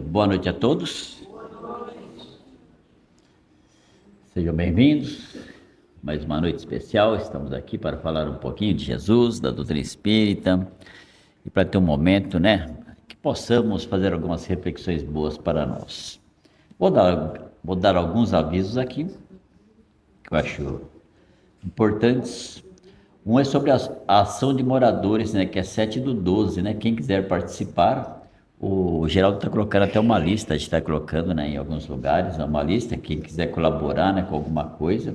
Boa noite a todos, sejam bem-vindos. Mais uma noite especial, estamos aqui para falar um pouquinho de Jesus, da doutrina espírita e para ter um momento, que possamos fazer algumas reflexões boas para nós. Vou dar alguns avisos aqui, que eu acho importantes. Um é sobre a ação de moradores, que é 7/12, quem quiser participar. O Geraldo está colocando até uma lista, a gente está colocando, em alguns lugares, uma lista, quem quiser colaborar, com alguma coisa,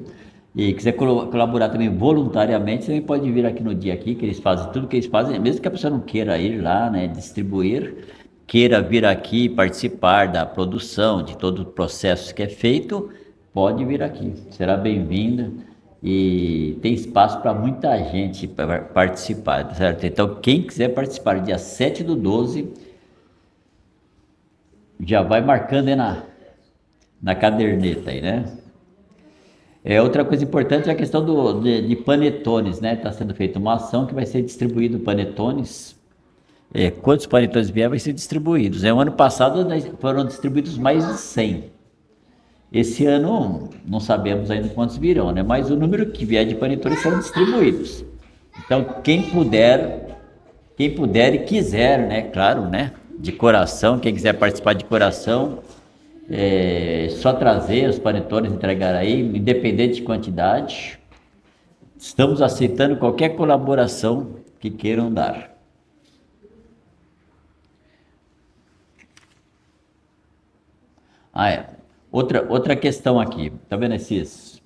e quiser colaborar também voluntariamente, também pode vir aqui no dia aqui, que eles fazem tudo que eles fazem, mesmo que a pessoa não queira ir lá, distribuir, queira vir aqui participar da produção, de todo o processo que é feito, pode vir aqui, será bem-vindo. E tem espaço para muita gente participar, tá certo? Então, quem quiser participar, dia 7/12, já vai marcando aí na caderneta aí, né? Outra coisa importante é a questão de panetones, né? Está sendo feita uma ação que vai ser distribuído panetones. Quantos panetones vier, vai ser distribuídos. O ano passado foram distribuídos mais de 100. Esse ano não sabemos ainda quantos virão, né? Mas o número que vier de panetones serão distribuídos. Então, quem puder e quiser, claro, de coração, quem quiser participar de coração, só trazer os panetones, entregar aí, independente de quantidade. Estamos aceitando qualquer colaboração que queiram dar. Outra questão aqui, tá vendo esses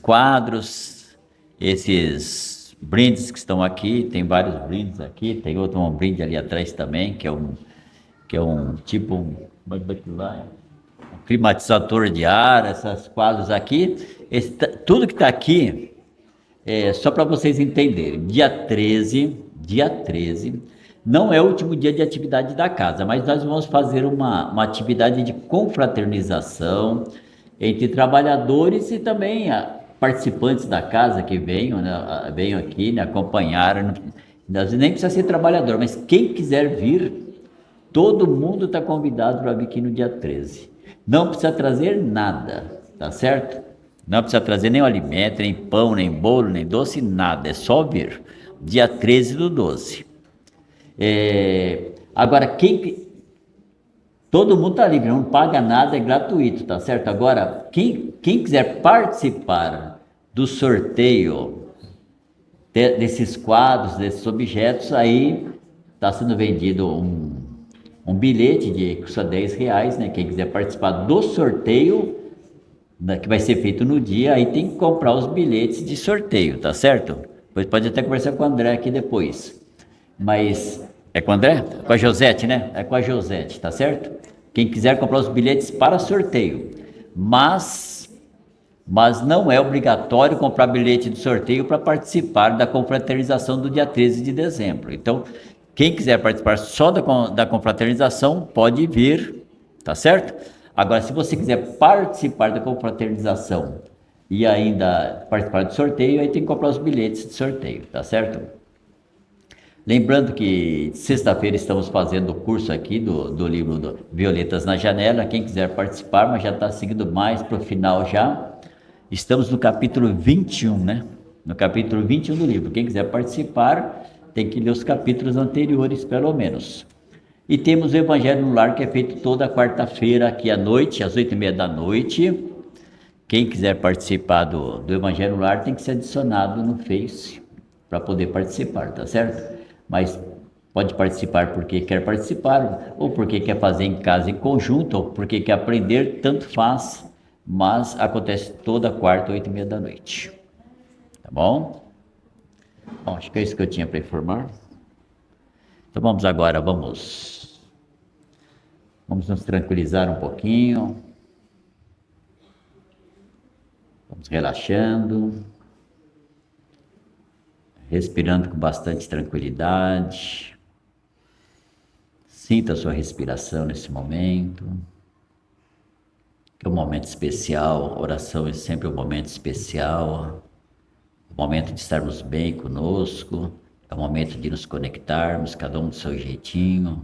quadros, esses brindes que estão aqui, tem vários brindes aqui, tem um brinde ali atrás também, que é um tipo, um climatizador de ar, esses quadros aqui, tudo que está aqui, só para vocês entenderem, dia 13, não é o último dia de atividade da casa, mas nós vamos fazer uma atividade de confraternização entre trabalhadores e também participantes da casa que venham aqui, acompanhar. Nem precisa ser trabalhador, mas quem quiser vir, todo mundo está convidado para vir aqui no dia 13. Não precisa trazer nada, tá certo? Não precisa trazer nem alimento, nem pão, nem bolo, nem doce, nada. É só vir. Dia 13/12. Agora, todo mundo está livre, não paga nada, é gratuito, tá certo? Agora, quem quiser participar do sorteio desses quadros, desses objetos, aí está sendo vendido um bilhete que custa R$10, quem quiser participar do sorteio, que vai ser feito no dia, aí tem que comprar os bilhetes de sorteio, tá certo? Depois pode até conversar com o André aqui depois. Mas é com o André? É com a Josete, né? É com a Josete, tá certo? Quem quiser comprar os bilhetes para sorteio. Mas não é obrigatório comprar bilhete de sorteio para participar da confraternização do dia 13 de dezembro. Então, quem quiser participar só da confraternização, pode vir, tá certo? Agora, se você quiser participar da confraternização e ainda participar do sorteio, aí tem que comprar os bilhetes de sorteio, tá certo? Lembrando que sexta-feira estamos fazendo o curso aqui do livro do Violetas na Janela. Quem quiser participar, mas já está seguindo mais para o final já. Estamos no capítulo 21, No capítulo 21 do livro. Quem quiser participar, tem que ler os capítulos anteriores, pelo menos. E temos o Evangelho no Lar, que é feito toda quarta-feira, aqui à noite, às 8h30 da noite. Quem quiser participar do Evangelho no Lar tem que ser adicionado no Face para poder participar, tá certo? Mas pode participar porque quer participar, ou porque quer fazer em casa em conjunto, ou porque quer aprender, tanto faz, mas acontece toda quarta, 8h30 da noite. Tá bom? Bom, acho que é isso que eu tinha para informar. Então vamos agora, vamos nos tranquilizar um pouquinho. Vamos relaxando. Respirando com bastante tranquilidade. Sinta a sua respiração nesse momento. Que é um momento especial, a oração é sempre um momento especial. O momento de estarmos bem conosco. É o momento de nos conectarmos, cada um do seu jeitinho.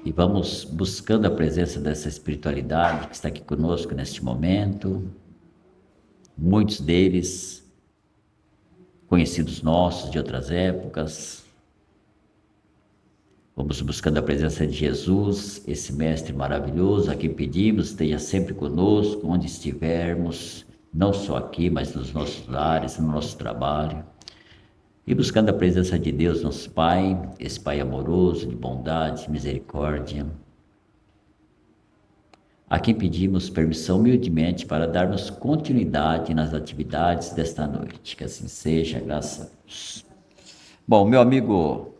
E vamos buscando a presença dessa espiritualidade que está aqui conosco neste momento. Muitos deles conhecidos nossos de outras épocas. Vamos buscando a presença de Jesus, esse mestre maravilhoso, a quem pedimos, esteja sempre conosco, onde estivermos, não só aqui, mas nos nossos lares, no nosso trabalho. E buscando a presença de Deus, nosso Pai, esse Pai amoroso, de bondade, misericórdia, a quem pedimos permissão humildemente para darmos continuidade nas atividades desta noite. Que assim seja, graças a Deus. Bom, meu amigo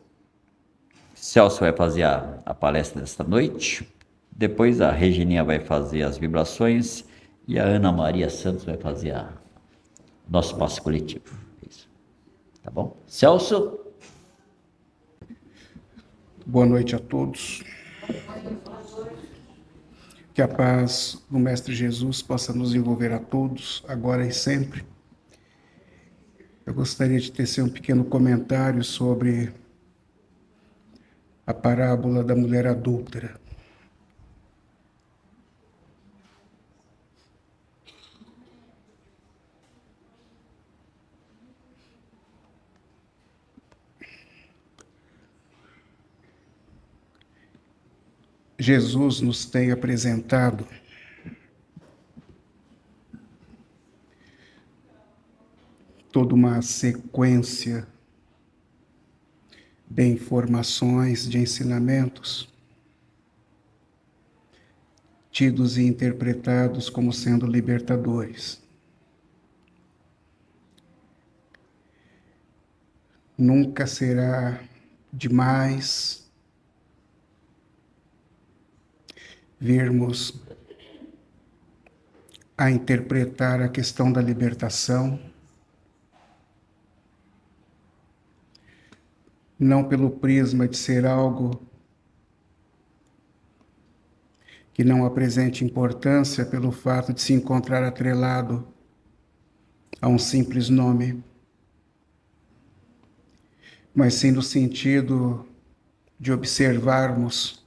Celso vai fazer a palestra desta noite, depois a Regininha vai fazer as vibrações e a Ana Maria Santos vai fazer nosso passo coletivo. Isso. Tá bom? Celso? Boa noite a todos. Que a paz do Mestre Jesus possa nos envolver a todos, agora e sempre. Eu gostaria de tecer um pequeno comentário sobre a parábola da mulher adúltera. Jesus nos tem apresentado toda uma sequência de informações, de ensinamentos, tidos e interpretados como sendo libertadores. Nunca será demais virmos a interpretar a questão da libertação, não pelo prisma de ser algo que não apresente importância pelo fato de se encontrar atrelado a um simples nome, mas sim no sentido de observarmos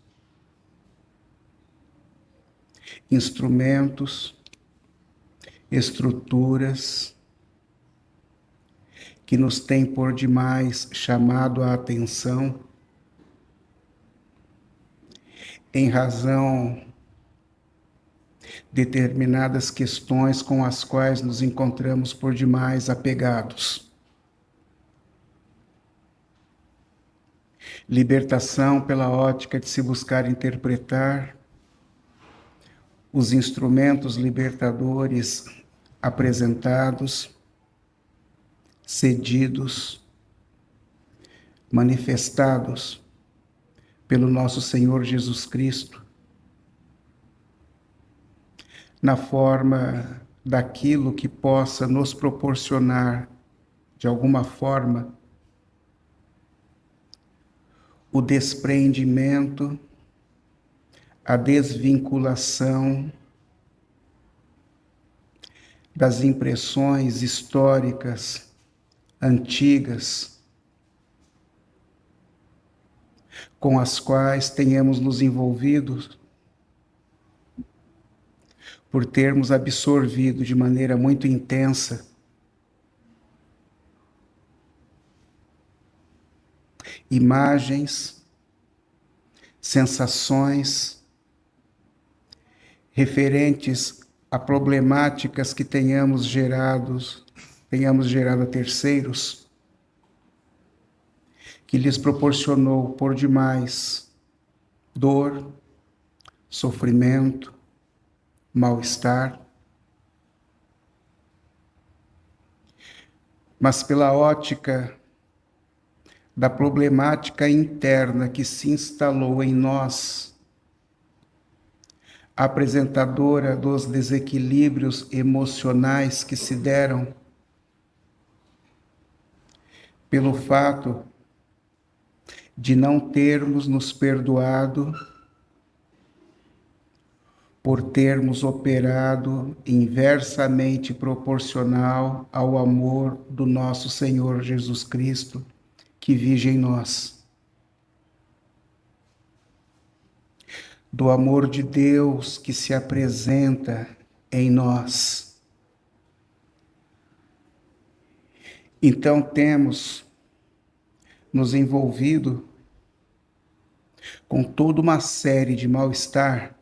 instrumentos, estruturas que nos têm por demais chamado a atenção em razão de determinadas questões com as quais nos encontramos por demais apegados. Libertação pela ótica de se buscar interpretar os instrumentos libertadores apresentados, cedidos, manifestados pelo nosso Senhor Jesus Cristo, na forma daquilo que possa nos proporcionar, de alguma forma, o desprendimento, a desvinculação das impressões históricas antigas com as quais tenhamos nos envolvido por termos absorvido de maneira muito intensa imagens, sensações referentes a problemáticas que tenhamos gerado a terceiros, que lhes proporcionou por demais dor, sofrimento, mal-estar, mas pela ótica da problemática interna que se instalou em nós, apresentadora dos desequilíbrios emocionais que se deram pelo fato de não termos nos perdoado por termos operado inversamente proporcional ao amor do nosso Senhor Jesus Cristo, que vive em nós. do amor de Deus que se apresenta em nós. Então temos nos envolvido com toda uma série de mal-estar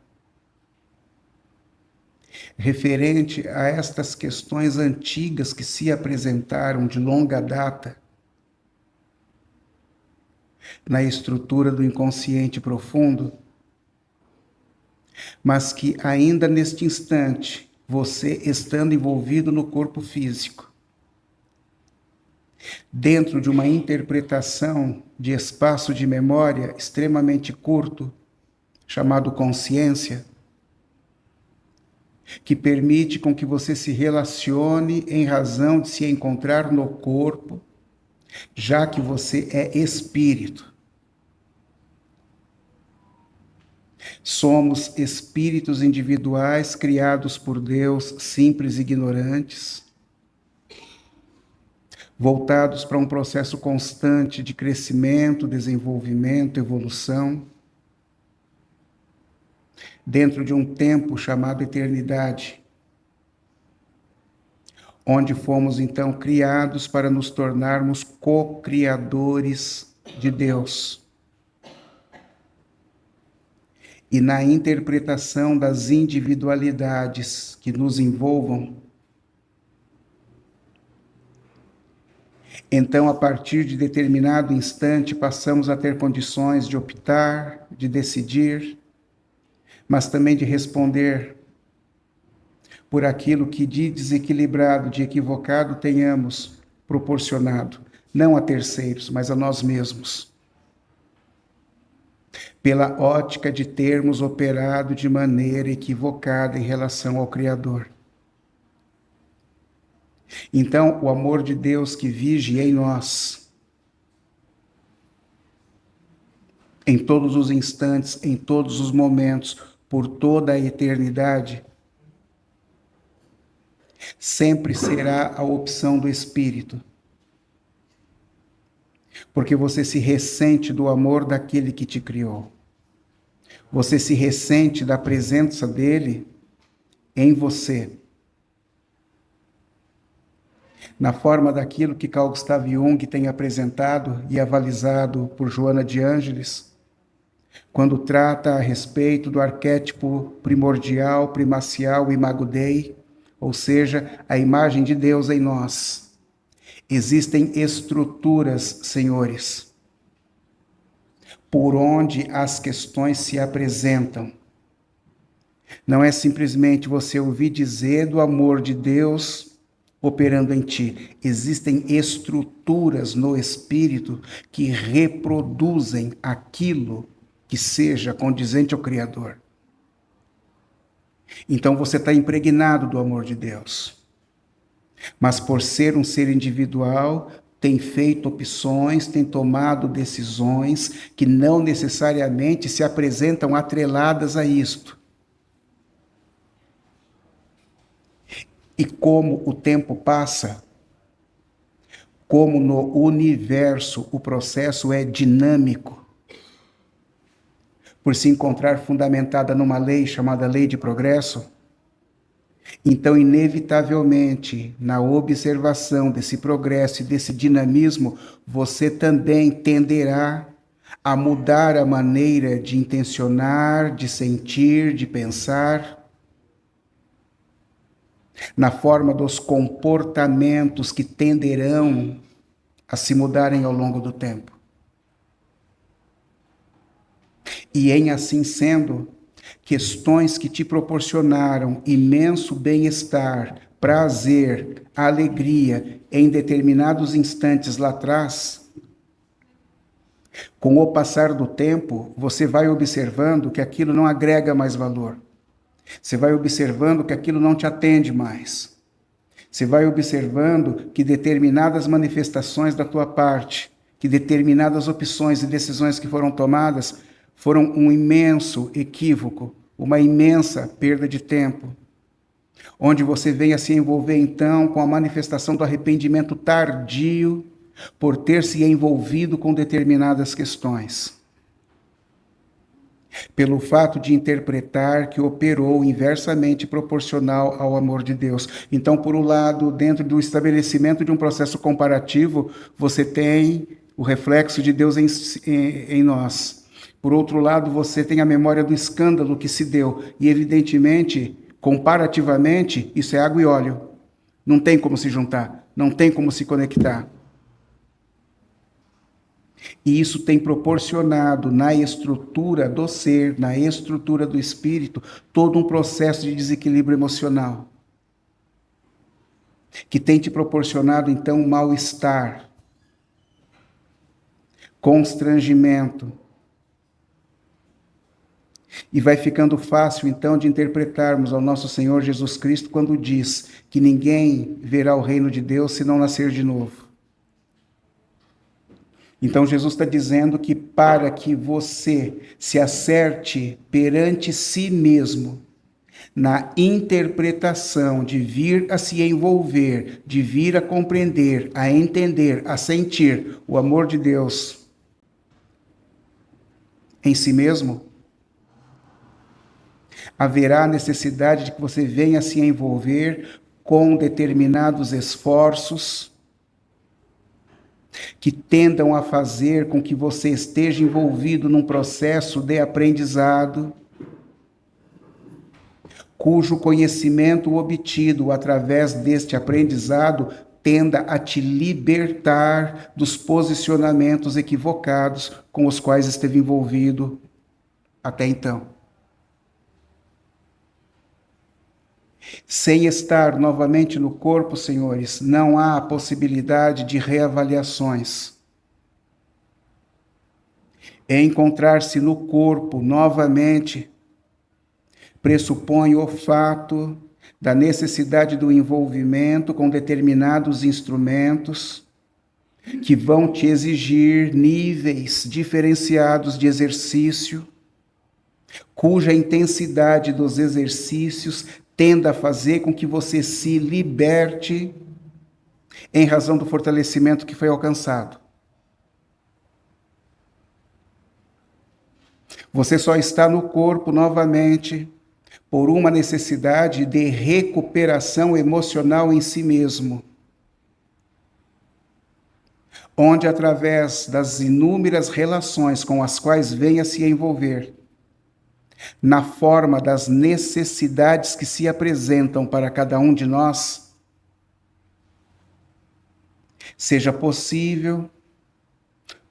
referente a estas questões antigas que se apresentaram de longa data na estrutura do inconsciente profundo, mas que ainda neste instante, você estando envolvido no corpo físico, dentro de uma interpretação de espaço de memória extremamente curto, chamado consciência, que permite com que você se relacione em razão de se encontrar no corpo, já que você é espírito. Somos espíritos individuais criados por Deus, simples e ignorantes, voltados para um processo constante de crescimento, desenvolvimento, evolução, dentro de um tempo chamado eternidade, onde fomos então criados para nos tornarmos co-criadores de Deus. E na interpretação das individualidades que nos envolvam, então, a partir de determinado instante, passamos a ter condições de optar, de decidir, mas também de responder por aquilo que de desequilibrado, de equivocado tenhamos proporcionado, não a terceiros, mas a nós mesmos. Pela ótica de termos operado de maneira equivocada em relação ao Criador. Então, o amor de Deus que vige em nós, em todos os instantes, em todos os momentos, por toda a eternidade, sempre será a opção do Espírito. Porque você se ressente do amor daquele que te criou. Você se ressente da presença dele em você. Na forma daquilo que Carl Gustav Jung tem apresentado e avalizado por Joana de Ângeles, quando trata a respeito do arquétipo primordial, primacial, imago Dei, ou seja, a imagem de Deus em nós. Existem estruturas, senhores, por onde as questões se apresentam. Não é simplesmente você ouvir dizer do amor de Deus operando em ti. Existem estruturas no espírito que reproduzem aquilo que seja condizente ao Criador. Então você está impregnado do amor de Deus. Mas por ser um ser individual, tem feito opções, tem tomado decisões que não necessariamente se apresentam atreladas a isto. E como o tempo passa, como no universo o processo é dinâmico, por se encontrar fundamentada numa lei chamada lei de progresso, então, inevitavelmente, na observação desse progresso e desse dinamismo, você também tenderá a mudar a maneira de intencionar, de sentir, de pensar, na forma dos comportamentos que tenderão a se mudarem ao longo do tempo. E em assim sendo, questões que te proporcionaram imenso bem-estar, prazer, alegria em determinados instantes lá atrás, com o passar do tempo, você vai observando que aquilo não agrega mais valor. Você vai observando que aquilo não te atende mais. Você vai observando que determinadas manifestações da tua parte, que determinadas opções e decisões que foram tomadas foram um imenso equívoco, uma imensa perda de tempo, onde você vem a se envolver então com a manifestação do arrependimento tardio por ter se envolvido com determinadas questões. pelo fato de interpretar que operou inversamente proporcional ao amor de Deus. Então, por um lado, dentro do estabelecimento de um processo comparativo, você tem o reflexo de Deus em nós. Por outro lado, você tem a memória do escândalo que se deu. E, evidentemente, comparativamente, isso é água e óleo. Não tem como se juntar, não tem como se conectar. E isso tem proporcionado na estrutura do ser, na estrutura do espírito, todo um processo de desequilíbrio emocional, que tem te proporcionado, então, mal-estar, constrangimento. E vai ficando fácil, então, de interpretarmos ao nosso Senhor Jesus Cristo quando diz que ninguém verá o reino de Deus se não nascer de novo. Então, Jesus está dizendo que para que você se acerte perante si mesmo, na interpretação de vir a se envolver, de vir a compreender, a entender, a sentir o amor de Deus em si mesmo, haverá a necessidade de que você venha se envolver com determinados esforços que tendam a fazer com que você esteja envolvido num processo de aprendizado, cujo conhecimento obtido através deste aprendizado tenda a te libertar dos posicionamentos equivocados com os quais esteve envolvido até então. Sem estar novamente no corpo, senhores, não há possibilidade de reavaliações. Encontrar-se no corpo novamente pressupõe o fato da necessidade do envolvimento com determinados instrumentos que vão te exigir níveis diferenciados de exercício, cuja intensidade dos exercícios tenda a fazer com que você se liberte em razão do fortalecimento que foi alcançado. Você só está no corpo novamente por uma necessidade de recuperação emocional em si mesmo, onde, através das inúmeras relações com as quais venha se envolver, na forma das necessidades que se apresentam para cada um de nós, seja possível,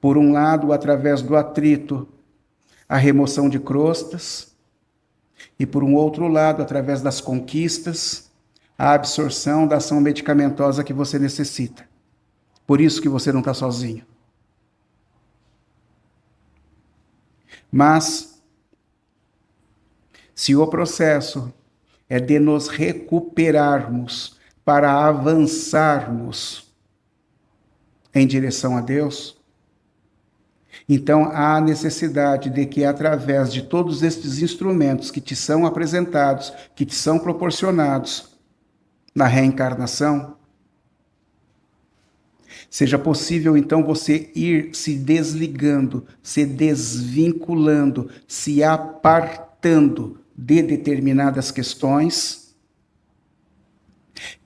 por um lado, através do atrito, a remoção de crostas, e por um outro lado, através das conquistas, a absorção da ação medicamentosa que você necessita. Por isso que você não está sozinho. Mas, se o processo é de nos recuperarmos para avançarmos em direção a Deus, então há necessidade de que, através de todos estes instrumentos que te são apresentados, que te são proporcionados na reencarnação, seja possível, então, você ir se desligando, se desvinculando, se apartando de determinadas questões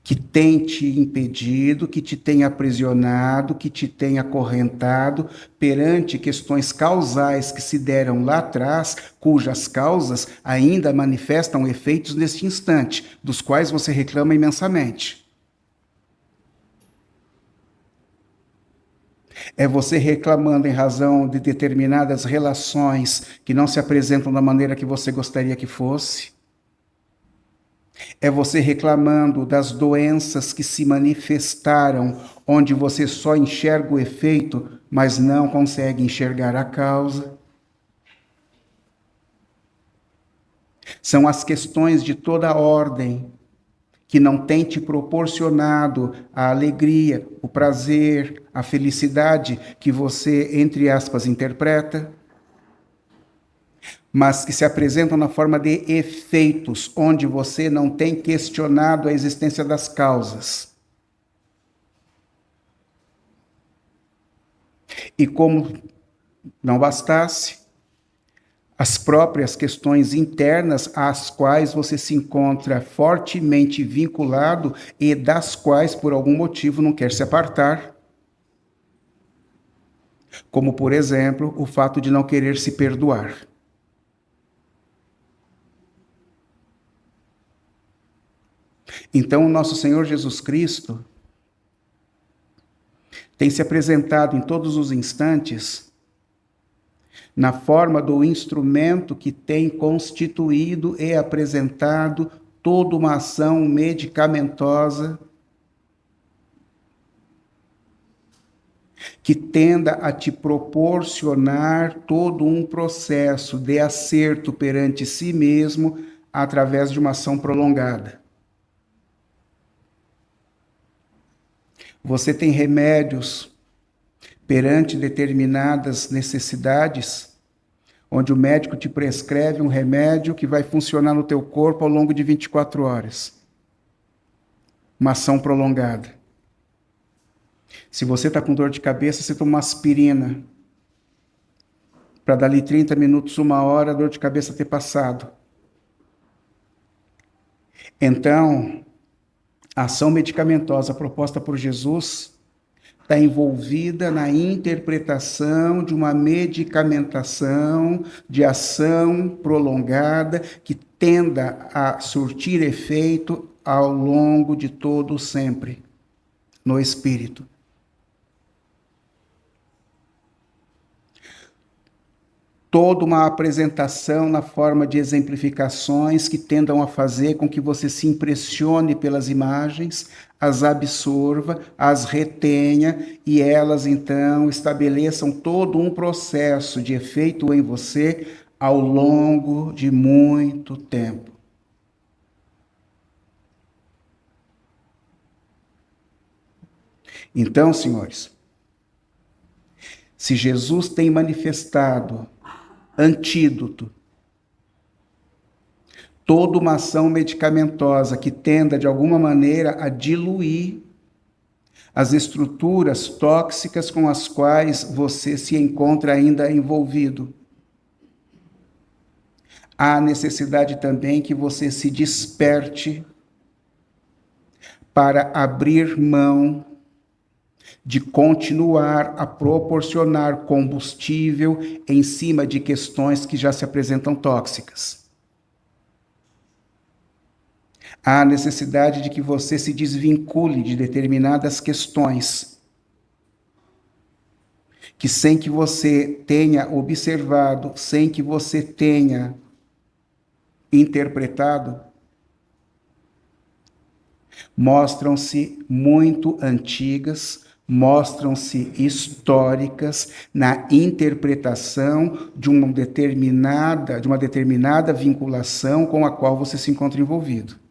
que tem te impedido, que te tem aprisionado, que te tem acorrentado perante questões causais que se deram lá atrás, cujas causas ainda manifestam efeitos neste instante, dos quais você reclama imensamente. É você reclamando em razão de determinadas relações que não se apresentam da maneira que você gostaria que fosse. É você reclamando das doenças que se manifestaram, onde você só enxerga o efeito, mas não consegue enxergar a causa. São as questões de toda a ordem que não tem te proporcionado a alegria, o prazer, a felicidade que você, entre aspas, interpreta, mas que se apresentam na forma de efeitos, onde você não tem questionado a existência das causas. E como não bastasse, as próprias questões internas às quais você se encontra fortemente vinculado e das quais, por algum motivo, não quer se apartar. Como, por exemplo, o fato de não querer se perdoar. Então, o nosso Senhor Jesus Cristo tem se apresentado em todos os instantes na forma do instrumento que tem constituído e apresentado toda uma ação medicamentosa que tenda a te proporcionar todo um processo de acerto perante si mesmo através de uma ação prolongada. Você tem remédios perante determinadas necessidades, onde o médico te prescreve um remédio que vai funcionar no teu corpo ao longo de 24 horas. Uma ação prolongada. Se você está com dor de cabeça, você toma uma aspirina. Para dali 30 minutos, 1 hora, a dor de cabeça ter passado. Então, a ação medicamentosa proposta por Jesus está envolvida na interpretação de uma medicamentação de ação prolongada que tenda a surtir efeito ao longo de todo o sempre, no espírito. Toda uma apresentação na forma de exemplificações que tendam a fazer com que você se impressione pelas imagens, as absorva, as retenha e elas então estabeleçam todo um processo de efeito em você ao longo de muito tempo. Então, senhores, se Jesus tem manifestado antídoto, toda uma ação medicamentosa que tenda de alguma maneira a diluir as estruturas tóxicas com as quais você se encontra ainda envolvido. Há necessidade também que você se desperte para abrir mão de continuar a proporcionar combustível em cima de questões que já se apresentam tóxicas. Há necessidade de que você se desvincule de determinadas questões que, sem que você tenha observado, sem que você tenha interpretado, mostram-se muito antigas, mostram-se históricas na interpretação de uma determinada vinculação com a qual você se encontra envolvido.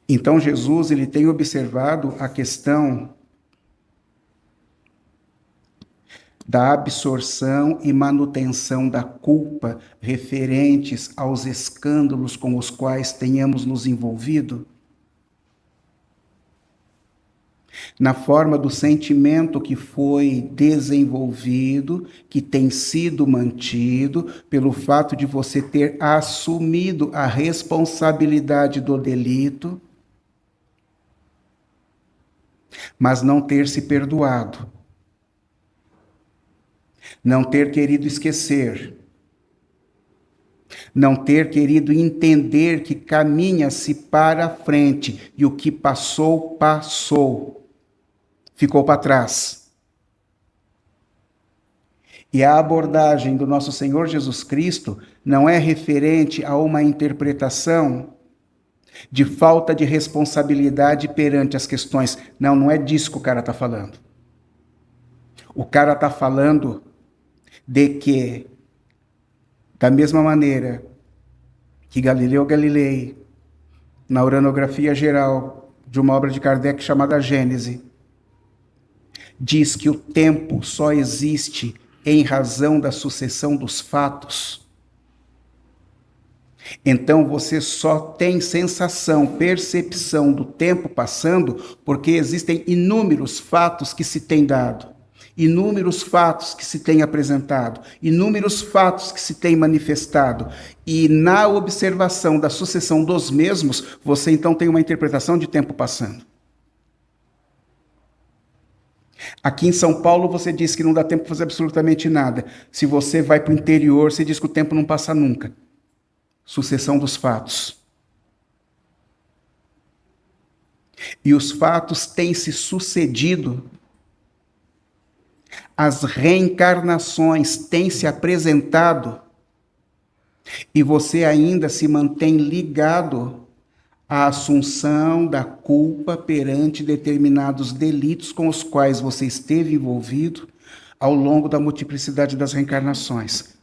Então Jesus ele tem observado a questão da absorção e manutenção da culpa referentes aos escândalos com os quais tenhamos nos envolvido, na forma do sentimento que foi desenvolvido, que tem sido mantido, pelo fato de você ter assumido a responsabilidade do delito, mas não ter se perdoado, não ter querido esquecer, não ter querido entender que caminha-se para a frente e o que passou, passou, ficou para trás. E a abordagem do nosso Senhor Jesus Cristo não é referente a uma interpretação de falta de responsabilidade perante as questões. Não é disso que o cara está falando. O cara está falando de que, da mesma maneira que Galileu Galilei, na uranografia geral de uma obra de Kardec chamada Gênese, diz que o tempo só existe em razão da sucessão dos fatos. Então você só tem sensação, percepção do tempo passando porque existem inúmeros fatos que se têm dado. inúmeros fatos que se têm apresentado, inúmeros fatos que se têm manifestado, e na observação da sucessão dos mesmos, você então tem uma interpretação de tempo passando. Aqui em São Paulo você diz que não dá tempo para fazer absolutamente nada. Se você vai para o interior, você diz que o tempo não passa nunca. Sucessão dos fatos. E os fatos têm se sucedido. As reencarnações têm se apresentado. E você ainda se mantém ligado à assunção da culpa perante determinados delitos com os quais você esteve envolvido ao longo da multiplicidade das reencarnações.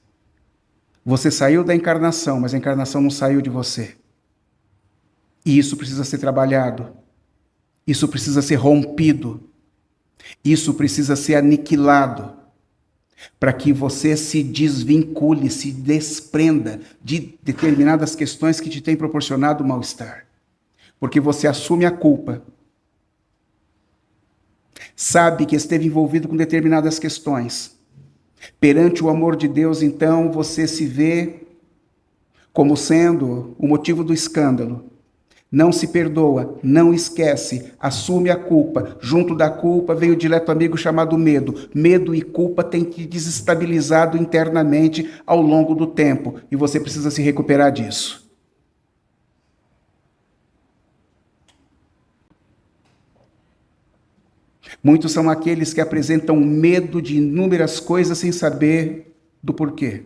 Você saiu da encarnação, mas a encarnação não saiu de você. E isso precisa ser trabalhado. Isso precisa ser rompido. Isso precisa ser aniquilado. Para que você se desvincule, se desprenda de determinadas questões que te têm proporcionado mal-estar. Porque você assume a culpa. Sabe que esteve envolvido com determinadas questões. Perante o amor de Deus, então, você se vê como sendo o motivo do escândalo. Não se perdoa, não esquece, assume a culpa. Junto da culpa vem o dileto amigo chamado medo. Medo e culpa têm te desestabilizado internamente ao longo do tempo. E você precisa se recuperar disso. Muitos são aqueles que apresentam medo de inúmeras coisas sem saber do porquê.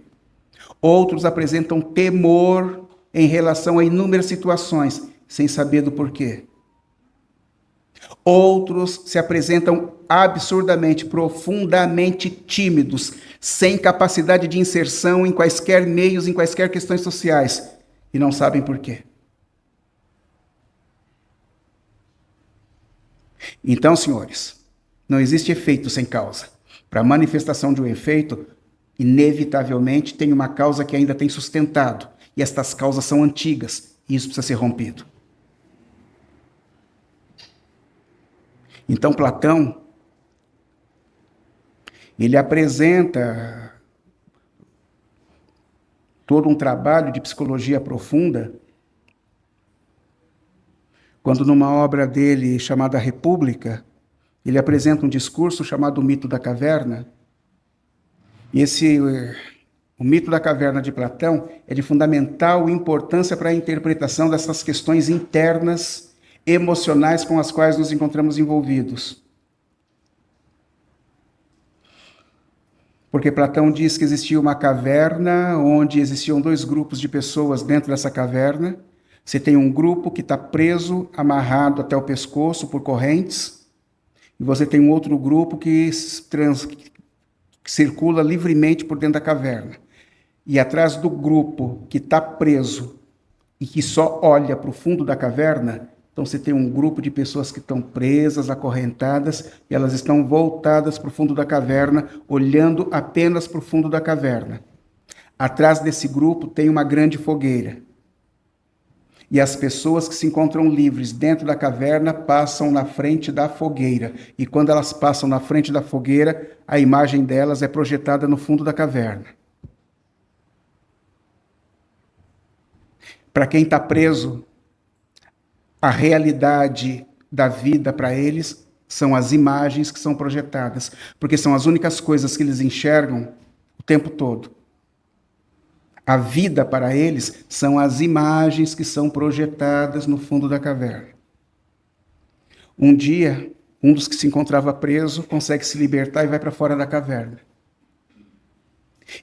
Outros apresentam temor em relação a inúmeras situações, sem saber do porquê. Outros se apresentam absurdamente, profundamente tímidos, sem capacidade de inserção em quaisquer meios, em quaisquer questões sociais, e não sabem porquê. Então, senhores, não existe efeito sem causa. Para a manifestação de um efeito, inevitavelmente tem uma causa que ainda tem sustentado, e estas causas são antigas, e isso precisa ser rompido. Então, Platão, ele apresenta todo um trabalho de psicologia profunda, quando numa obra dele chamada República, ele apresenta um discurso chamado O Mito da Caverna. E o Mito da Caverna de Platão é de fundamental importância para a interpretação dessas questões internas, emocionais com as quais nos encontramos envolvidos. Porque Platão diz que existia uma caverna onde existiam dois grupos de pessoas dentro dessa caverna. Você tem um grupo que está preso, amarrado até o pescoço por correntes, e você tem um outro grupo que circula livremente por dentro da caverna. E atrás do grupo que está preso e que só olha para o fundo da caverna, então você tem um grupo de pessoas que estão presas, acorrentadas, e elas estão voltadas para o fundo da caverna, olhando apenas para o fundo da caverna. Atrás desse grupo tem uma grande fogueira. E as pessoas que se encontram livres dentro da caverna passam na frente da fogueira. E quando elas passam na frente da fogueira, a imagem delas é projetada no fundo da caverna. Para quem está preso, a realidade da vida para eles são as imagens que são projetadas, porque são as únicas coisas que eles enxergam o tempo todo. A vida para eles são as imagens que são projetadas no fundo da caverna. Um dia, um dos que se encontrava preso consegue se libertar e vai para fora da caverna.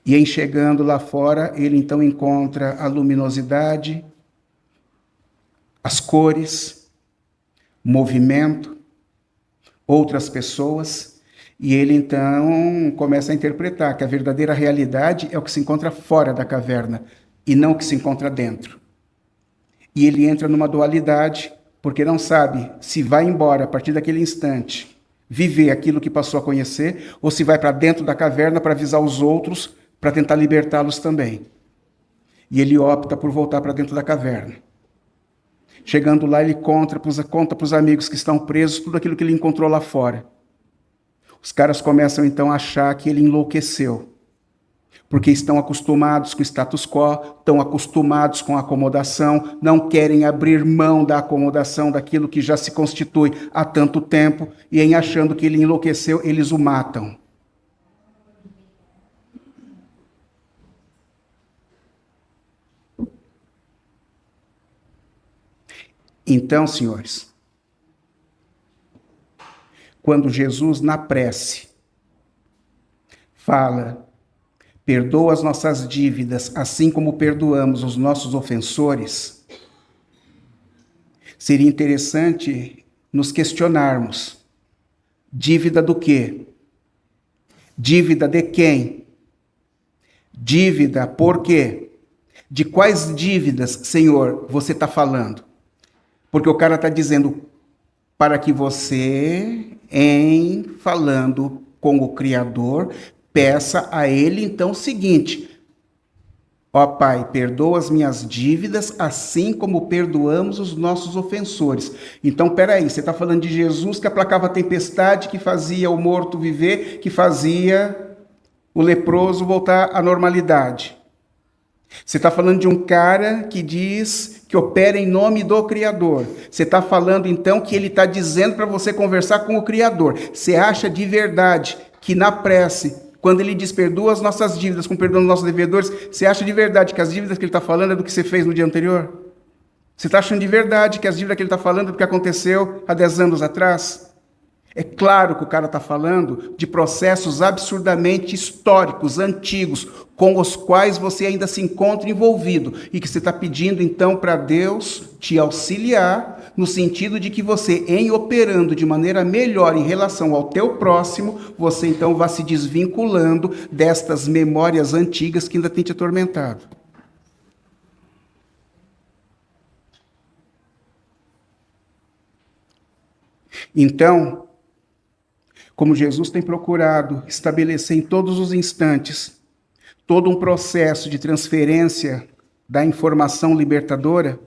E em chegando lá fora, ele então encontra a luminosidade, as cores, movimento, outras pessoas, e ele então começa a interpretar que a verdadeira realidade é o que se encontra fora da caverna e não o que se encontra dentro. E ele entra numa dualidade, porque não sabe se vai embora a partir daquele instante, viver aquilo que passou a conhecer, ou se vai para dentro da caverna para avisar os outros, para tentar libertá-los também. E ele opta por voltar para dentro da caverna. Chegando lá, ele conta para os amigos que estão presos tudo aquilo que ele encontrou lá fora. Os caras começam então a achar que ele enlouqueceu, porque estão acostumados com o status quo, estão acostumados com a acomodação, não querem abrir mão da acomodação, daquilo que já se constitui há tanto tempo, e em achando que ele enlouqueceu, eles o matam. Então, senhores, quando Jesus na prece fala: perdoa as nossas dívidas, assim como perdoamos os nossos ofensores, seria interessante nos questionarmos: dívida do quê? Dívida de quem? Dívida por quê? De quais dívidas, Senhor, você está falando? Porque o cara está dizendo para que você, em falando com o Criador, peça a Ele então o seguinte: ó Pai, perdoa as minhas dívidas, assim como perdoamos os nossos ofensores. Então, peraí, você está falando de Jesus que aplacava a tempestade, que fazia o morto viver, que fazia o leproso voltar à normalidade. Você está falando de um cara que diz que opera em nome do Criador. Você está falando, então, que ele está dizendo para você conversar com o Criador. Você acha de verdade que na prece, quando ele diz perdoa as nossas dívidas, com perdão dos nossos devedores, você acha de verdade que as dívidas que ele está falando é do que você fez no dia anterior? Você está achando de verdade que as dívidas que ele está falando é do que aconteceu há 10 anos atrás? É claro que o cara está falando de processos absurdamente históricos, antigos, com os quais você ainda se encontra envolvido e que você está pedindo então para Deus te auxiliar, no sentido de que você, em operando de maneira melhor em relação ao teu próximo, você então vai se desvinculando destas memórias antigas que ainda tem te atormentado. Então, como Jesus tem procurado estabelecer em todos os instantes todo um processo de transferência da informação libertadora,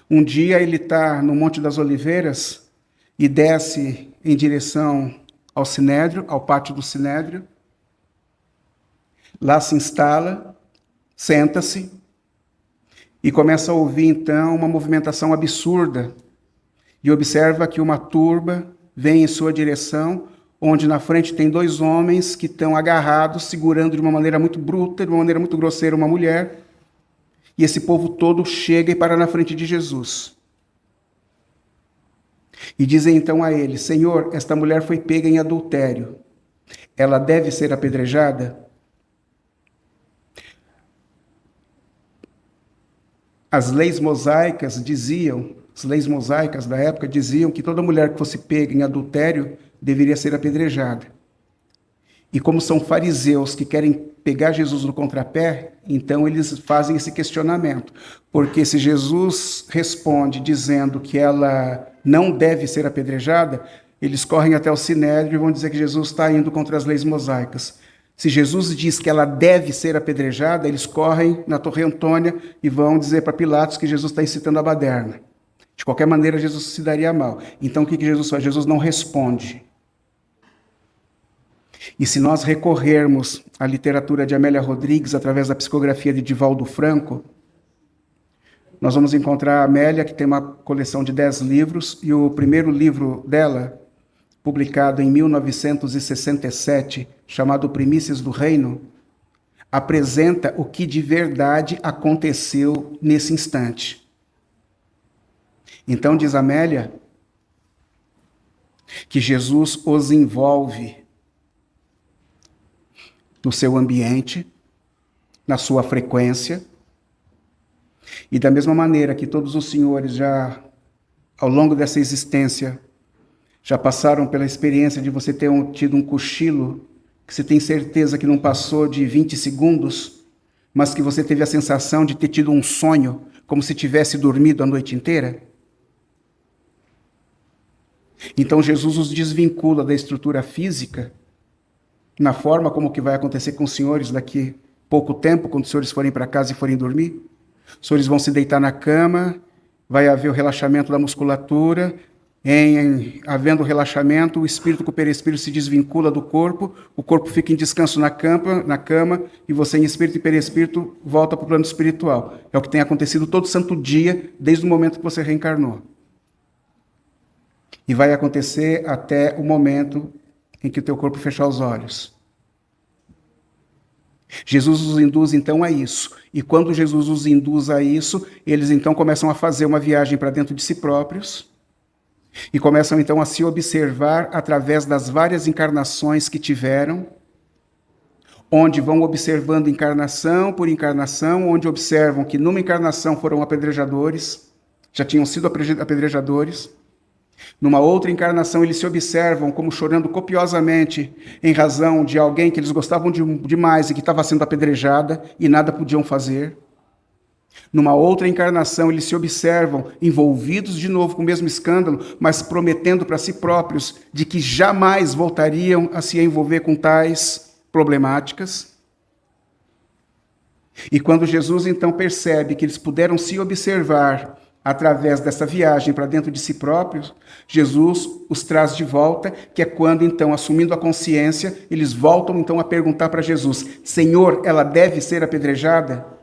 um dia ele está no Monte das Oliveiras e desce em direção ao Sinédrio, ao pátio do Sinédrio. Lá se instala, senta-se e começa a ouvir então uma movimentação absurda e observa que uma turba vem em sua direção, onde na frente tem 2 homens que estão agarrados, segurando de uma maneira muito bruta, de uma maneira muito grosseira, uma mulher. E esse povo todo chega e para na frente de Jesus. E dizem então a ele: Senhor, esta mulher foi pega em adultério. Ela deve ser apedrejada? As leis mosaicas da época diziam que toda mulher que fosse pega em adultério deveria ser apedrejada. E como são fariseus que querem pegar Jesus no contrapé, então eles fazem esse questionamento. Porque se Jesus responde dizendo que ela não deve ser apedrejada, eles correm até o Sinédrio e vão dizer que Jesus está indo contra as leis mosaicas. Se Jesus diz que ela deve ser apedrejada, eles correm na Torre Antônia e vão dizer para Pilatos que Jesus está incitando a baderna. De qualquer maneira, Jesus se daria mal. Então, o que Jesus faz? Jesus não responde. E se nós recorrermos à literatura de Amélia Rodrigues, através da psicografia de Divaldo Franco, nós vamos encontrar a Amélia, que tem uma coleção de 10 livros, e o primeiro livro dela, publicado em 1967, chamado Primícias do Reino, apresenta o que de verdade aconteceu nesse instante. Então, diz Amélia, que Jesus os envolve no seu ambiente, na sua frequência, e da mesma maneira que todos os senhores já, ao longo dessa existência, já passaram pela experiência de você ter tido um cochilo, que você tem certeza que não passou de 20 segundos, mas que você teve a sensação de ter tido um sonho, como se tivesse dormido a noite inteira? Então Jesus os desvincula da estrutura física, na forma como que vai acontecer com os senhores daqui pouco tempo, quando os senhores forem para casa e forem dormir. Os senhores vão se deitar na cama, vai haver o relaxamento da musculatura, Havendo relaxamento, o espírito com o perispírito se desvincula do corpo, o corpo fica em descanso na cama, e você, em espírito e perispírito, volta para o plano espiritual. É o que tem acontecido todo santo dia, desde o momento que você reencarnou. E vai acontecer até o momento em que o teu corpo fechar os olhos. Jesus os induz então a isso. E quando Jesus os induz a isso, eles então começam a fazer uma viagem para dentro de si próprios e começam então a se observar através das várias encarnações que tiveram, onde vão observando encarnação por encarnação, onde observam que numa encarnação foram apedrejadores, já tinham sido apedrejadores. Numa outra encarnação, eles se observam como chorando copiosamente em razão de alguém que eles gostavam demais e que estava sendo apedrejada e nada podiam fazer. Numa outra encarnação, eles se observam envolvidos de novo com o mesmo escândalo, mas prometendo para si próprios de que jamais voltariam a se envolver com tais problemáticas. E quando Jesus então percebe que eles puderam se observar através dessa viagem para dentro de si próprios, Jesus os traz de volta, que é quando, então, assumindo a consciência, eles voltam, então, a perguntar para Jesus: Senhor, ela deve ser apedrejada?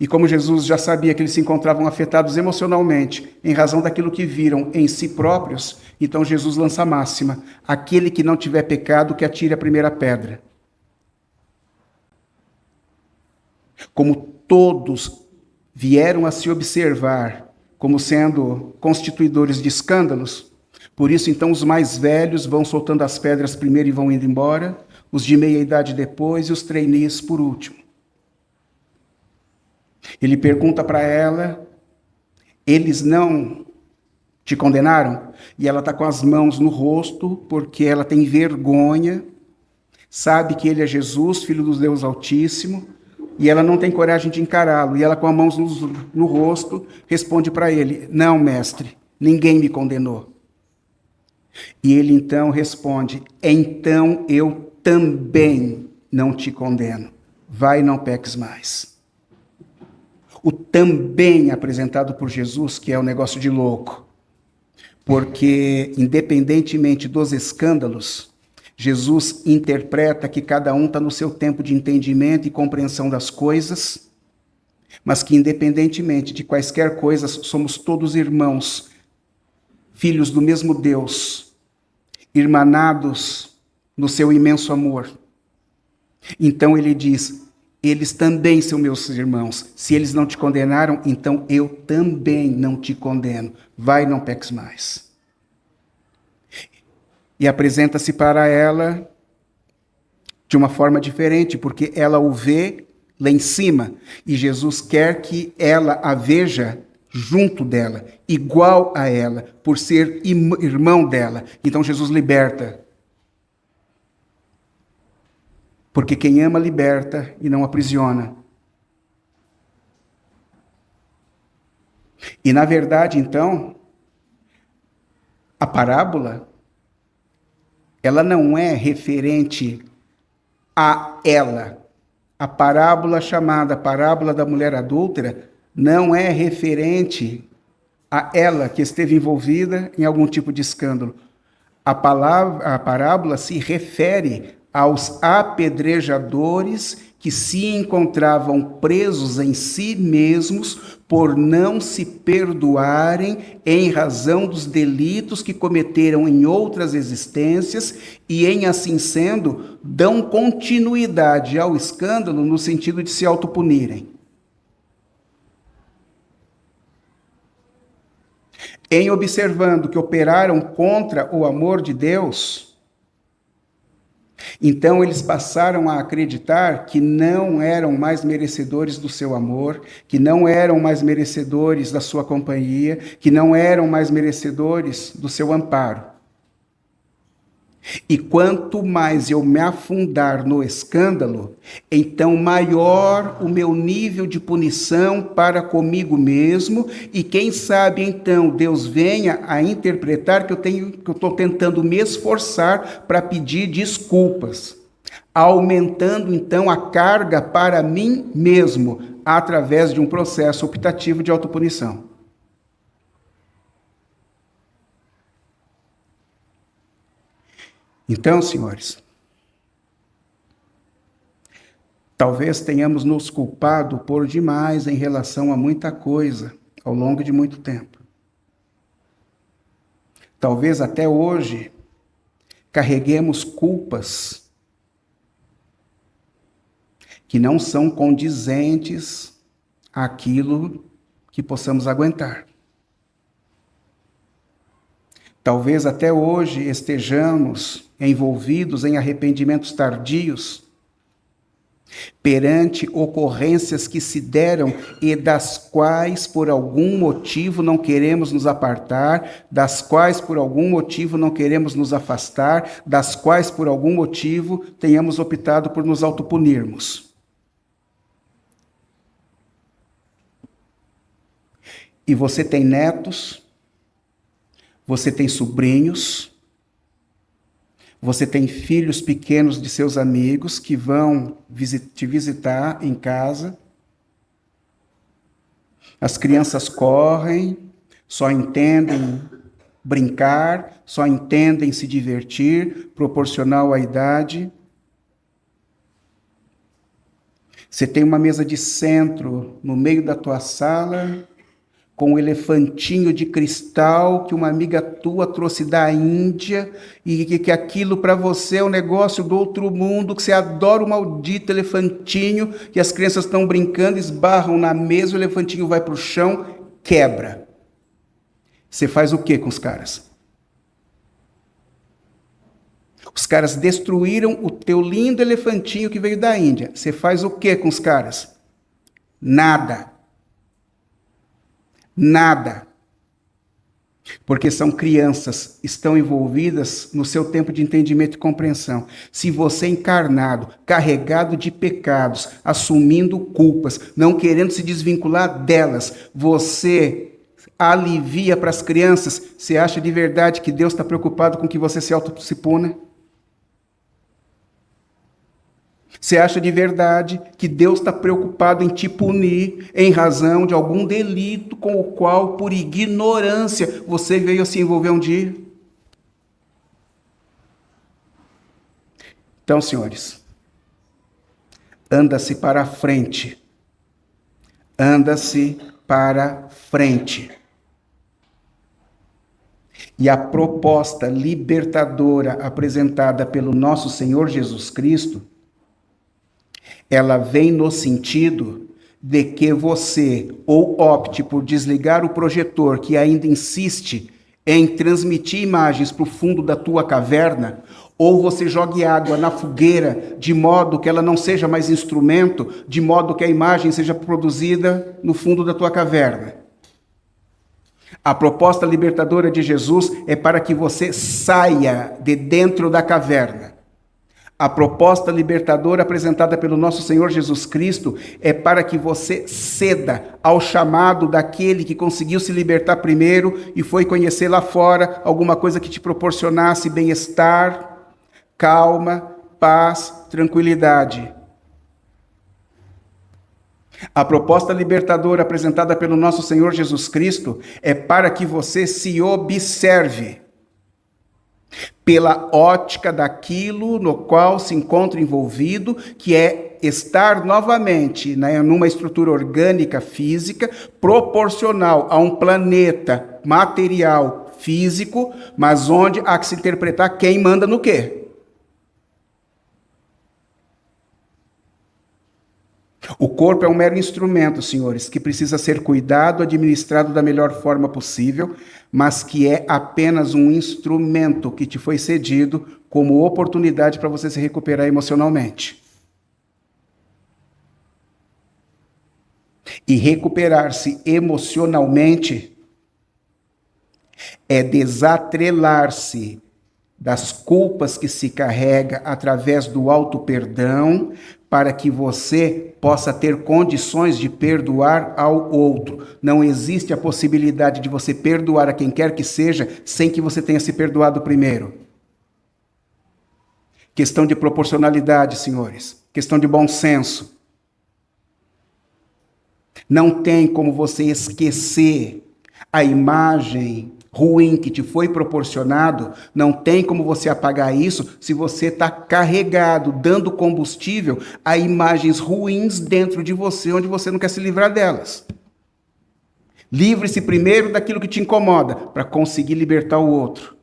E como Jesus já sabia que eles se encontravam afetados emocionalmente, em razão daquilo que viram em si próprios, então Jesus lança a máxima: aquele que não tiver pecado, que atire a primeira pedra. Como todos vieram a se observar como sendo constituidores de escândalos, por isso então os mais velhos vão soltando as pedras primeiro e vão indo embora, os de meia idade depois e os trainees por último. Ele pergunta para ela: eles não te condenaram? E ela está com as mãos no rosto porque ela tem vergonha, sabe que ele é Jesus, Filho do Deus Altíssimo, e ela não tem coragem de encará-lo. E ela, com as mãos no rosto, responde para ele: não, mestre, ninguém me condenou. E ele então responde: então eu também não te condeno. Vai e não peques mais. O também apresentado por Jesus, que é um negócio de louco. Porque, independentemente dos escândalos, Jesus interpreta que cada um está no seu tempo de entendimento e compreensão das coisas, mas que, independentemente de quaisquer coisas, somos todos irmãos, filhos do mesmo Deus, irmanados no seu imenso amor. Então ele diz: eles também são meus irmãos. Se eles não te condenaram, então eu também não te condeno. Vai, não peques mais. E apresenta-se para ela de uma forma diferente, porque ela o vê lá em cima, e Jesus quer que ela a veja junto dela, igual a ela, por ser irmão dela. Então Jesus liberta. Porque quem ama liberta e não aprisiona. E na verdade, então, a parábola, ela não é referente a ela. A parábola chamada parábola da mulher adúltera não é referente a ela que esteve envolvida em algum tipo de escândalo. A parábola se refere aos apedrejadores que se encontravam presos em si mesmos por não se perdoarem em razão dos delitos que cometeram em outras existências e, em assim sendo, dão continuidade ao escândalo no sentido de se autopunirem. Em observando que operaram contra o amor de Deus, então eles passaram a acreditar que não eram mais merecedores do seu amor, que não eram mais merecedores da sua companhia, que não eram mais merecedores do seu amparo. E quanto mais eu me afundar no escândalo, então maior o meu nível de punição para comigo mesmo, e quem sabe então Deus venha a interpretar que eu estou tentando me esforçar para pedir desculpas, aumentando então a carga para mim mesmo, através de um processo optativo de autopunição. Então, senhores, talvez tenhamos nos culpado por demais em relação a muita coisa ao longo de muito tempo. Talvez até hoje carreguemos culpas que não são condizentes àquilo que possamos aguentar. Talvez até hoje estejamos envolvidos em arrependimentos tardios perante ocorrências que se deram e das quais por algum motivo não queremos nos apartar, das quais por algum motivo não queremos nos afastar, das quais por algum motivo tenhamos optado por nos autopunirmos. E você tem netos, você tem sobrinhos, você tem filhos pequenos de seus amigos que vão te visitar em casa. As crianças correm, só entendem brincar, só entendem se divertir, proporcional à idade. Você tem uma mesa de centro no meio da tua sala, com um elefantinho de cristal que uma amiga tua trouxe da Índia, e que aquilo para você é um negócio do outro mundo, que você adora o maldito elefantinho, e as crianças estão brincando, esbarram na mesa, o elefantinho vai para o chão, quebra. Você faz o que com os caras? Os caras destruíram o teu lindo elefantinho que veio da Índia. Você faz o que com os caras? Nada. Nada. Porque são crianças, estão envolvidas no seu tempo de entendimento e compreensão. Se você encarnado, carregado de pecados, assumindo culpas, não querendo se desvincular delas, você alivia para as crianças, você acha de verdade que Deus está preocupado com que você se puna? Você acha de verdade que Deus está preocupado em te punir em razão de algum delito com o qual, por ignorância, você veio a se envolver um dia? Então, senhores, anda-se para a frente. Anda-se para frente. E a proposta libertadora apresentada pelo nosso Senhor Jesus Cristo, ela vem no sentido de que você ou opte por desligar o projetor que ainda insiste em transmitir imagens para o fundo da tua caverna, ou você jogue água na fogueira de modo que ela não seja mais instrumento, de modo que a imagem seja produzida no fundo da tua caverna. A proposta libertadora de Jesus é para que você saia de dentro da caverna. A proposta libertadora apresentada pelo nosso Senhor Jesus Cristo é para que você ceda ao chamado daquele que conseguiu se libertar primeiro e foi conhecer lá fora alguma coisa que te proporcionasse bem-estar, calma, paz, tranquilidade. A proposta libertadora apresentada pelo nosso Senhor Jesus Cristo é para que você se observe pela ótica daquilo no qual se encontra envolvido, que é estar novamente numa estrutura orgânica física proporcional a um planeta material físico, mas onde há que se interpretar quem manda no quê. O corpo é um mero instrumento, senhores, que precisa ser cuidado, administrado da melhor forma possível, mas que é apenas um instrumento que te foi cedido como oportunidade para você se recuperar emocionalmente. E recuperar-se emocionalmente é desatrelar-se das culpas que se carrega através do auto-perdão, para que você possa ter condições de perdoar ao outro. Não existe a possibilidade de você perdoar a quem quer que seja sem que você tenha se perdoado primeiro. Questão de proporcionalidade, senhores. Questão de bom senso. Não tem como você esquecer a imagem ruim que te foi proporcionado, não tem como você apagar isso se você está carregado, dando combustível a imagens ruins dentro de você, onde você não quer se livrar delas. Livre-se primeiro daquilo que te incomoda, para conseguir libertar o outro.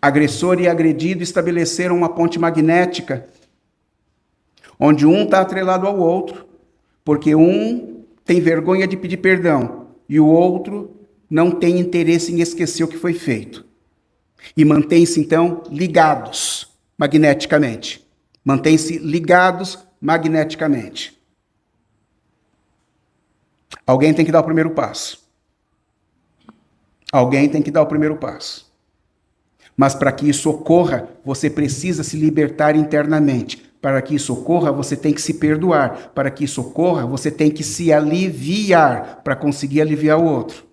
Agressor e agredido estabeleceram uma ponte magnética, onde um está atrelado ao outro, porque um tem vergonha de pedir perdão e o outro não tem interesse em esquecer o que foi feito. E mantém-se, então, ligados magneticamente. Mantém-se ligados magneticamente. Alguém tem que dar o primeiro passo. Alguém tem que dar o primeiro passo. Mas para que isso ocorra, você precisa se libertar internamente. Para que isso ocorra, você tem que se perdoar. Para que isso ocorra, você tem que se aliviar para conseguir aliviar o outro.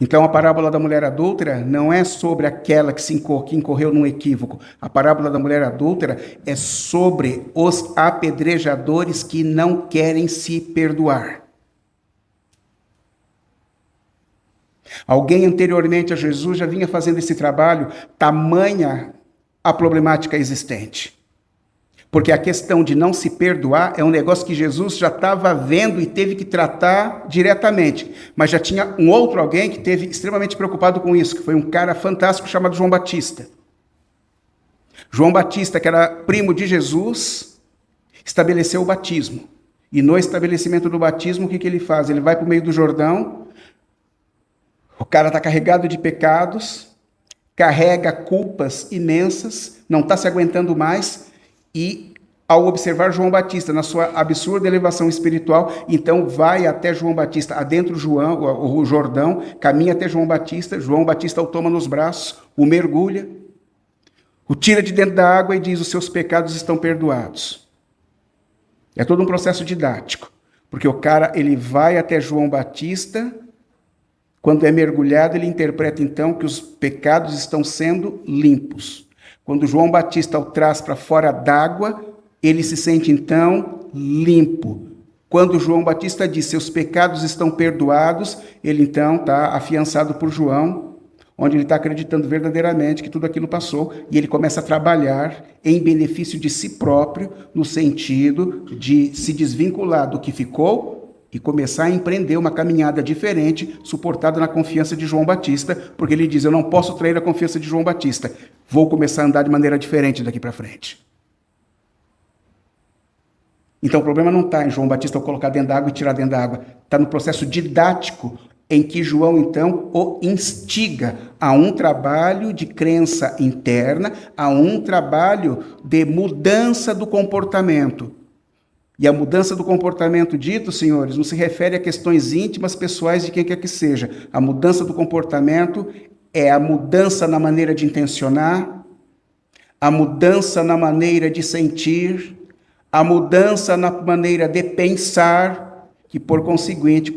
Então, a parábola da mulher adúltera não é sobre aquela que incorreu num equívoco. A parábola da mulher adúltera é sobre os apedrejadores que não querem se perdoar. Alguém anteriormente a Jesus já vinha fazendo esse trabalho, tamanha a problemática existente. Porque a questão de não se perdoar é um negócio que Jesus já estava vendo e teve que tratar diretamente. Mas já tinha um outro alguém que esteve extremamente preocupado com isso, que foi um cara fantástico chamado João Batista. João Batista, que era primo de Jesus, estabeleceu o batismo. E no estabelecimento do batismo, o que ele faz? Ele vai para o meio do Jordão, o cara está carregado de pecados, carrega culpas imensas, não está se aguentando mais, e ao observar João Batista na sua absurda elevação espiritual, então vai até João Batista, adentra o Jordão, caminha até João Batista o toma nos braços, o mergulha, o tira de dentro da água e diz: os seus pecados estão perdoados. É todo um processo didático, porque o cara ele vai até João Batista. Quando é mergulhado, ele interpreta então que os pecados estão sendo limpos. Quando João Batista o traz para fora d'água, ele se sente então limpo. Quando João Batista diz seus pecados estão perdoados, ele então está afiançado por João, onde ele está acreditando verdadeiramente que tudo aquilo passou, e ele começa a trabalhar em benefício de si próprio, no sentido de se desvincular do que ficou e começar a empreender uma caminhada diferente, suportada na confiança de João Batista, porque ele diz: eu não posso trair a confiança de João Batista, vou começar a andar de maneira diferente daqui para frente. Então o problema não está em João Batista colocar dentro da água e tirar dentro da água, está no processo didático em que João então o instiga a um trabalho de crença interna, a um trabalho de mudança do comportamento. E a mudança do comportamento dito, senhores, não se refere a questões íntimas, pessoais de quem quer que seja. A mudança do comportamento é a mudança na maneira de intencionar, a mudança na maneira de sentir, a mudança na maneira de pensar, que por conseguinte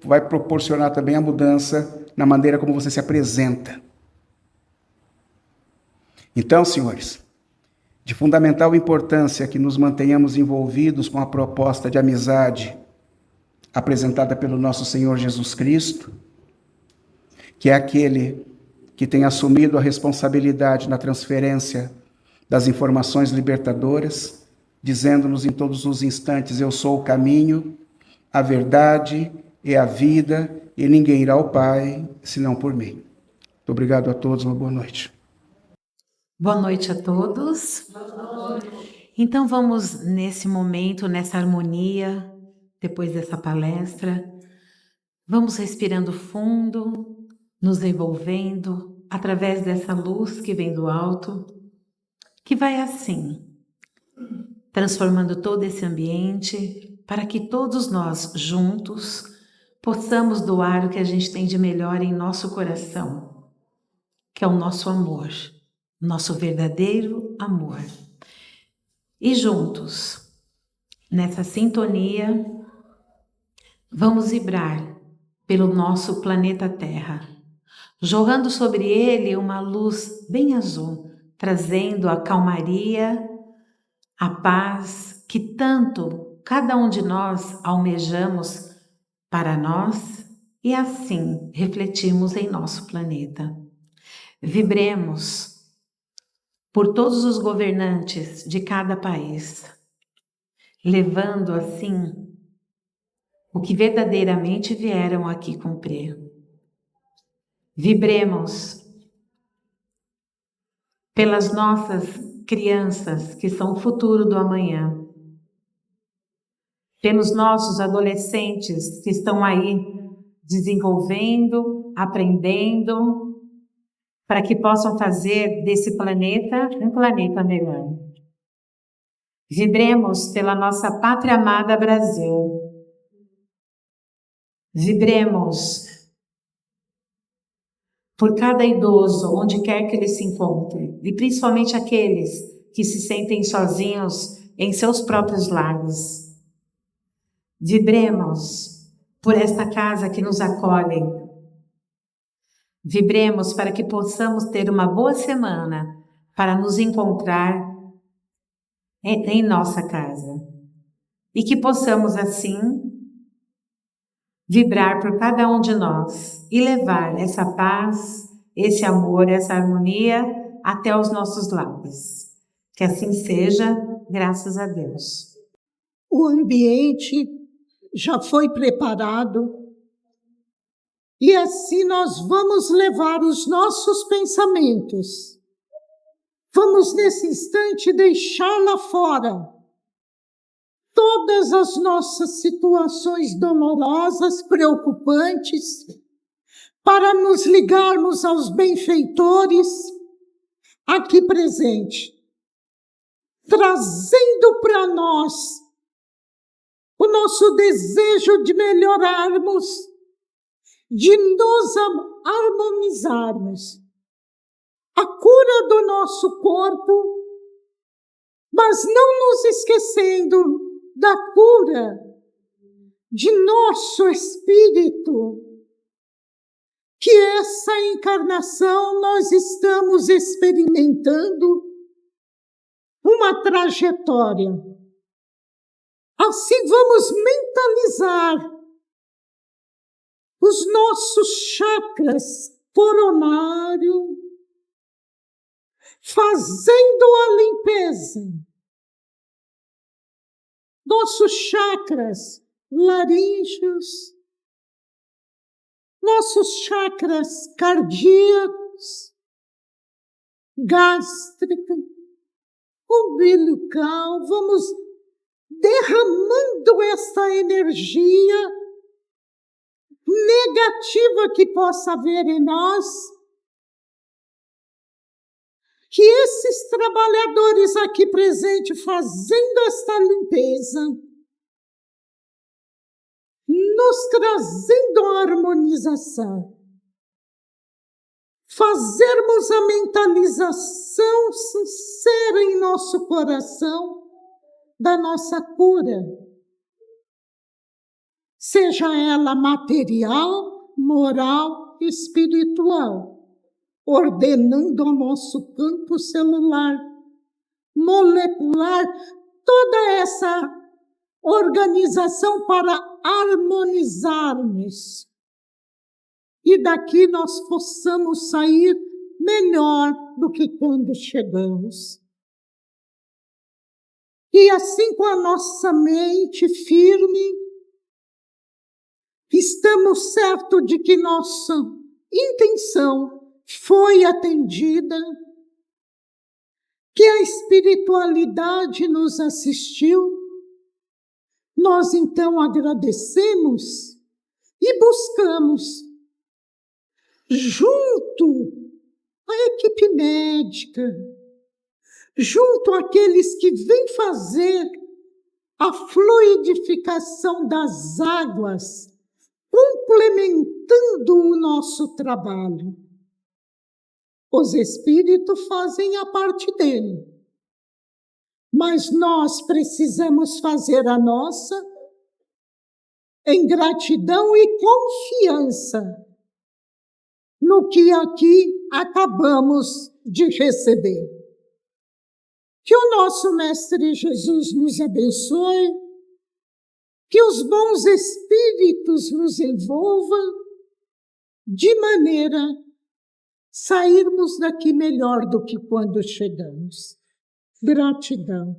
vai proporcionar também a mudança na maneira como você se apresenta. Então, senhores, de fundamental importância que nos mantenhamos envolvidos com a proposta de amizade apresentada pelo nosso Senhor Jesus Cristo, que é aquele que tem assumido a responsabilidade na transferência das informações libertadoras, dizendo-nos em todos os instantes: eu sou o caminho, a verdade e a vida, e ninguém irá ao Pai senão por mim. Muito obrigado a todos, uma boa noite. Boa noite a todos. Então vamos nesse momento, nessa harmonia, depois dessa palestra, vamos respirando fundo, nos envolvendo através dessa luz que vem do alto, que vai assim, transformando todo esse ambiente para que todos nós juntos possamos doar o que a gente tem de melhor em nosso coração, que é o nosso amor. Nosso verdadeiro amor. E juntos, nessa sintonia, vamos vibrar pelo nosso planeta Terra, jorrando sobre ele uma luz bem azul, trazendo a calmaria, a paz que tanto cada um de nós almejamos para nós e assim refletimos em nosso planeta. Vibremos por todos os governantes de cada país, levando assim o que verdadeiramente vieram aqui cumprir. Vibremos pelas nossas crianças, que são o futuro do amanhã, pelos nossos adolescentes que estão aí desenvolvendo, aprendendo, para que possam fazer desse planeta um planeta melhor. Vibremos pela nossa pátria amada Brasil. Vibremos por cada idoso, onde quer que ele se encontre, e principalmente aqueles que se sentem sozinhos em seus próprios lares. Vibremos por esta casa que nos acolhe. Vibremos para que possamos ter uma boa semana para nos encontrar em nossa casa. E que possamos assim vibrar por cada um de nós e levar essa paz, esse amor, essa harmonia até os nossos lares. Que assim seja, graças a Deus. O ambiente já foi preparado e assim nós vamos levar os nossos pensamentos. Vamos nesse instante deixar lá fora todas as nossas situações dolorosas, preocupantes, para nos ligarmos aos benfeitores aqui presentes, trazendo para nós o nosso desejo de melhorarmos, de nos harmonizarmos, a cura do nosso corpo, mas não nos esquecendo da cura de nosso espírito, que essa encarnação nós estamos experimentando uma trajetória. Assim vamos mentalizar os nossos chakras coronário, fazendo a limpeza. Nossos chakras laríngeos, nossos chakras cardíacos, gástrica, umbilical, vamos derramando essa energia negativa que possa haver em nós, que esses trabalhadores aqui presentes fazendo esta limpeza, nos trazendo a harmonização, fazermos a mentalização sincera em nosso coração da nossa cura, seja ela material, moral, espiritual, ordenando o nosso campo celular, molecular, toda essa organização para harmonizarmos. E daqui nós possamos sair melhor do que quando chegamos. E assim, com a nossa mente firme, estamos certos de que nossa intenção foi atendida, que a espiritualidade nos assistiu. Nós então agradecemos e buscamos, junto à equipe médica, junto àqueles que vêm fazer a fluidificação das águas, complementando o nosso trabalho. Os espíritos fazem a parte dele, mas nós precisamos fazer a nossa em gratidão e confiança no que aqui acabamos de receber. Que o nosso Mestre Jesus nos abençoe, que os bons espíritos nos envolvam, de maneira a sairmos daqui melhor do que quando chegamos. Gratidão.